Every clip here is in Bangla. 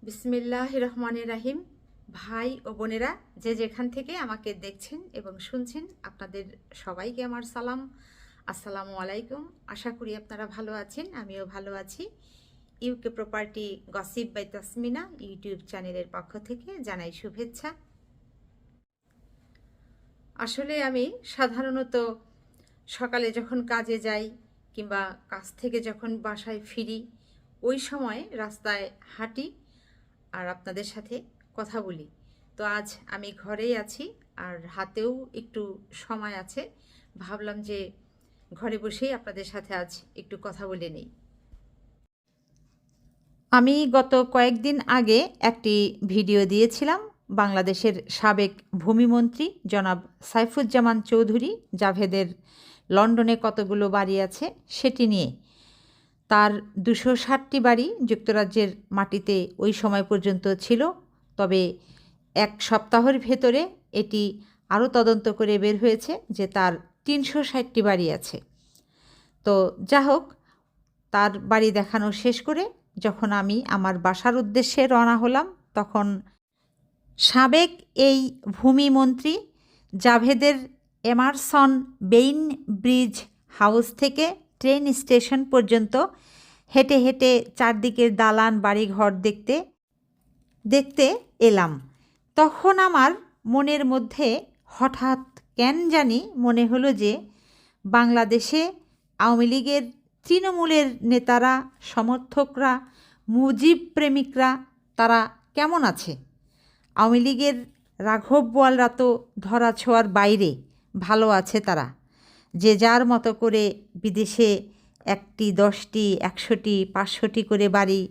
বিসমিল্লাহির রহমানির রাহিম। ভাই ও বোনেরা, যে যেখান থেকে আমাকে দেখছেন এবং শুনছেন, আপনাদের সবাইকে আমার সালাম, আসসালামু আলাইকুম। আশা করি আপনারা ভালো আছেন, আমিও ভালো আছি। UK property gossip by Tasmina YouTube চ্যানেলের পক্ষ থেকে জানাই শুভেচ্ছা। আসলে আমি সাধারণত সকালে যখন কাজে যাই কিংবা কাজ থেকে যখন বাসায় ফিরি, ওই সময় রাস্তায় হাঁটি আর আপনাদের সাথে কথা বলি। তো আজ আমি ঘরেই আছি আর হাতেও একটু সময় আছে, ভাবলাম যে ঘরে বসেই আপনাদের সাথে আজ একটু কথা বলে নেই। আমি গত কয়েকদিন আগে একটি ভিডিও দিয়েছিলাম বাংলাদেশের সাবেক ভূমিমন্ত্রী জনাব সাইফুজ্জামান চৌধুরী জাভেদের লন্ডনে কতগুলো বাড়ি আছে সেটি নিয়ে। তার 260টি বাড়ি যুক্তরাজ্যের মাটিতে ওই সময় পর্যন্ত ছিল, তবে এক সপ্তাহের ভেতরে এটি আরও তদন্ত করে বের হয়েছে যে তার 360টি বাড়ি আছে। তো যা হোক, তার বাড়ি দেখানো শেষ করে যখন আমি আমার বাসার উদ্দেশ্যে রওনা হলাম, তখন সাবেক এই ভূমিমন্ত্রী জাভেদের এমারসন বেইন ব্রিজ হাউস থেকে ট্রেন স্টেশন পর্যন্ত হেঁটে হেঁটে চারদিকের দালান বাড়িঘর দেখতে দেখতে এলাম। তখন আমার মনের মধ্যে হঠাৎ কেন জানি মনে হলো যে বাংলাদেশে আওয়ামী লীগের তৃণমূলের নেতারা, সমর্থকরা, মুজিব প্রেমিকরা তারা কেমন আছে। আওয়ামী লীগের রাঘব বোয়ালরা তো ধরা ছোঁয়ার বাইরে ভালো আছে তারা, যে যার মতো করে বিদেশে 1টি 10টি 100টি 500টি করে বাড়ি,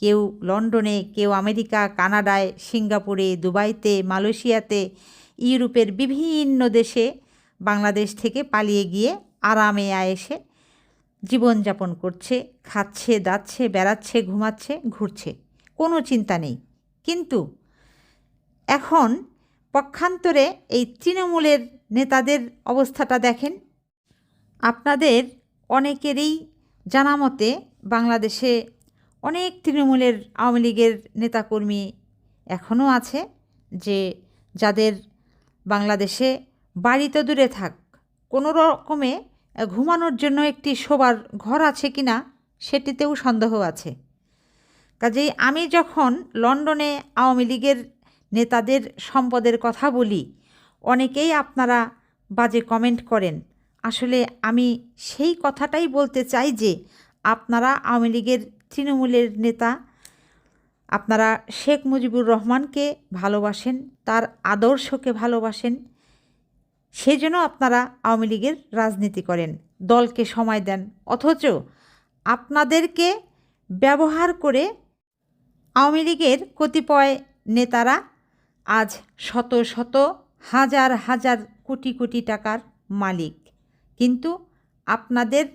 কেউ লন্ডনে, কেউ আমেরিকা, কানাডায়, সিঙ্গাপুরে, দুবাইতে, মালয়েশিয়াতে, ইউরোপের বিভিন্ন দেশে বাংলাদেশ থেকে পালিয়ে গিয়ে আরামে আয়েসে জীবনযাপন করছে, খাচ্ছে, দাচ্ছে, বেড়াচ্ছে, ঘুমাচ্ছে, ঘুরছে, কোনো চিন্তা নেই। কিন্তু এখন পক্ষান্তরে এই তৃণমূলের নেতাদের অবস্থাটা দেখেন। আপনাদের অনেকেরই জানা মতে বাংলাদেশে অনেক তৃণমূলের, আওয়ামী লীগের নেতাকর্মী এখনও আছে, যে যাদের বাংলাদেশে বাড়ি তো দূরে থাক, কোনো রকমে ঘুমানোর জন্য একটি শোবার ঘর আছে কি না সেটিতেও সন্দেহ আছে। কাজেই আমি যখন লন্ডনে আওয়ামী লীগের নেতাদের সম্পদের কথা বলি, অনেকেই আপনারা বাজে কমেন্ট করেন। আসলে আমি সেই কথাটাই বলতে চাই যে আপনারা আওয়ামী লীগের তৃণমূলের নেতা, আপনারা শেখ মুজিবুর রহমানকে ভালোবাসেন, তার আদর্শকে ভালোবাসেন, সেজন্য আপনারা আওয়ামী লীগের রাজনীতি করেন, দলকে সময় দেন। অথচ আপনাদেরকে ব্যবহার করে আওয়ামী লীগের কতিপয় নেতারা আজ শত শত হাজার হাজার কোটি কোটি টাকার মালিক, কিন্তু আপনাদের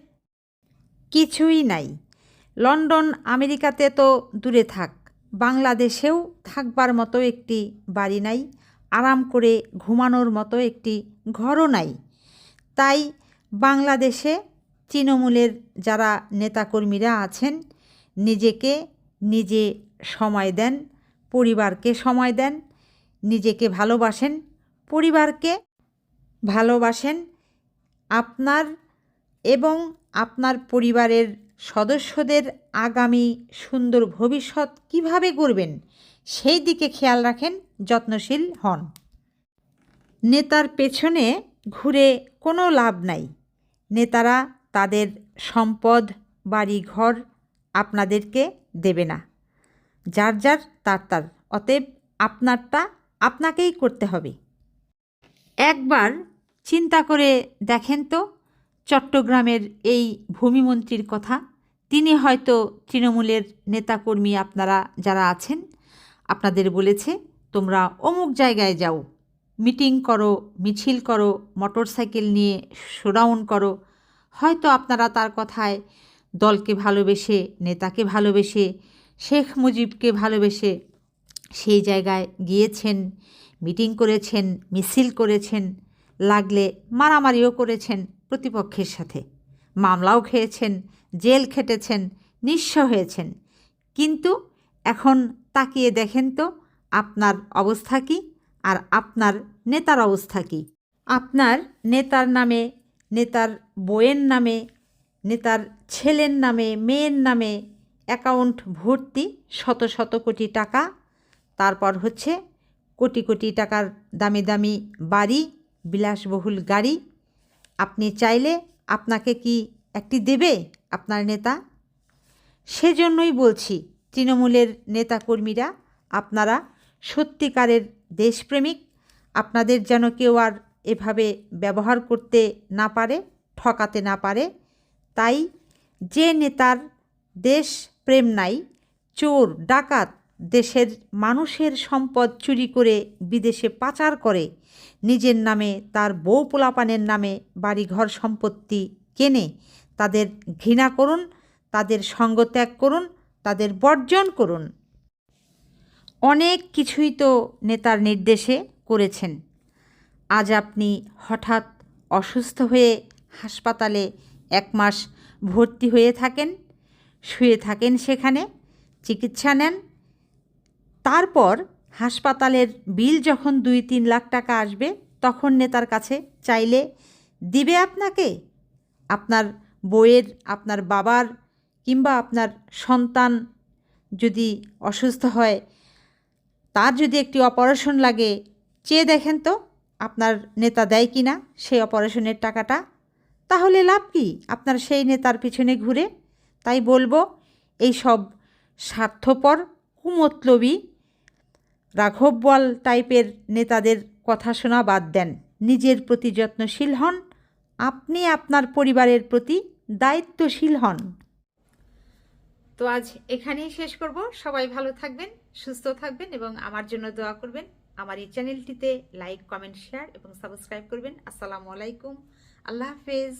কিছুই নাই। লন্ডন আমেরিকাতে তো দূরে থাক, বাংলাদেশেও থাকবার মতো একটি বাড়ি নাই, আরাম করে ঘুমানোর মতো একটি ঘরও নাই। তাই বাংলাদেশে তৃণমূলের যারা নেতাকর্মীরা আছেন, নিজেকে নিজে সময় দেন, পরিবারকে সময় দেন, নিজেকে ভালোবাসেন, পরিবারকে ভালোবাসেন। আপনার এবং আপনার পরিবারের সদস্যদের আগামী সুন্দর ভবিষ্যৎ কিভাবে গড়বেন সেই দিকে খেয়াল রাখেন, যত্নশীল হন। নেতার পেছনে ঘুরে কোনো লাভ নাই। নেতারা তাদের সম্পদ, বাড়ি ঘর আপনাদেরকে দেবে না। যার যার তার তার, অতএব আপনারটা আপনাকেই করতে হবে। একবার চিন্তা করে দেখেন তো চট্টগ্রামের এই ভূমিমন্ত্রীর কথা। তিনি হয়তো তৃণমূলের নেতাকর্মী, আপনারা যারা আছেন, আপনাদের বলেছে তোমরা অমুক জায়গায় যাও, মিটিং করো, মিছিল করো, মোটরসাইকেল নিয়ে শোডাউন করো। হয়তো আপনারা তার কথায় দলকে ভালোবেসে, নেতাকে ভালোবেসে, শেখ মুজিবকে ভালোবেসে সেই জায়গায় গিয়েছেন, মিটিং করেছেন, মিছিল করেছেন, লাগলে মারামারিও করেছেন প্রতিপক্ষের সাথে, মামলাও খেয়েছেন, জেল খেটেছেন, নিঃস্ব হয়েছেন। কিন্তু এখন তাকিয়ে দেখেন তো আপনার অবস্থা কী আর আপনার নেতার অবস্থা কী। আপনার নেতার নামে, নেতার বইয়ের নামে, নেতার ছেলের নামে, মেয়ের নামে অ্যাকাউন্ট ভর্তি শত শত কোটি টাকা, তারপর হচ্ছে কোটি কোটি টাকার দামি দামি বাড়ি, বিলাসবহুল গাড়ি। আপনি চাইলে আপনাকে কি একটি দেবে আপনার নেতা? সেজন্যই বলছি, তৃণমূলের নেতাকর্মীরা আপনারা সত্যিকারের দেশপ্রেমিক। আপনাদের যেন কেউ আর এভাবে ব্যবহার করতে না পারে, ঠকাতে না পারে। তাই যে নেতার দেশ প্রেম নাই, চোর ডাকাত দেশের মানুষের সম্পদ চুরি করে বিদেশে পাচার করে, নিজের নামে তার বউ পোলাপানের নামে বাড়িঘর সম্পত্তি কেনে, তাদের ঘৃণা করুন, তাদের সঙ্গ ত্যাগ করুন, তাদের বর্জন করুন। অনেক কিছুই তো নেতার নির্দেশে করেছেন। আজ আপনি হঠাৎ অসুস্থ হয়ে হাসপাতালে 1 মাস ভর্তি হয়ে থাকেন, শুয়ে থাকেন, সেখানে চিকিৎসা নেন। তারপর হাসপাতালের বিল যখন 2-3 লাখ টাকা আসবে, তখন নেতার কাছে চাইলে দিবে আপনাকে? আপনার বউয়ের, আপনার বাবার কিংবা আপনার সন্তান যদি অসুস্থ হয়, তার যদি একটি অপারেশন লাগে, চেয়ে দেখেন তো আপনার নেতা দেয় কি না সেই অপারেশনের টাকাটা? তাহলে লাভ কি আপনার সেই নেতার পিছনে ঘুরে? তাই বলবো, এই সব স্বার্থপর, কুমতলবী, রাঘব বোয়াল টাইপের নেতাদের কথা শোনা বাদ দেন। নিজের প্রতি যত্নশীল হন, আপনি আপনার পরিবারের প্রতি দায়িত্বশীল হন। তো আজ এখানেই শেষ করব। সবাই ভালো থাকবেন, সুস্থ থাকবেন এবং আমার জন্য দোয়া করবেন। আমার এই চ্যানেলটিতে লাইক, কমেন্ট, শেয়ার এবং সাবস্ক্রাইব করবেন। আসসালামু আলাইকুম, আল্লাহ হাফেজ।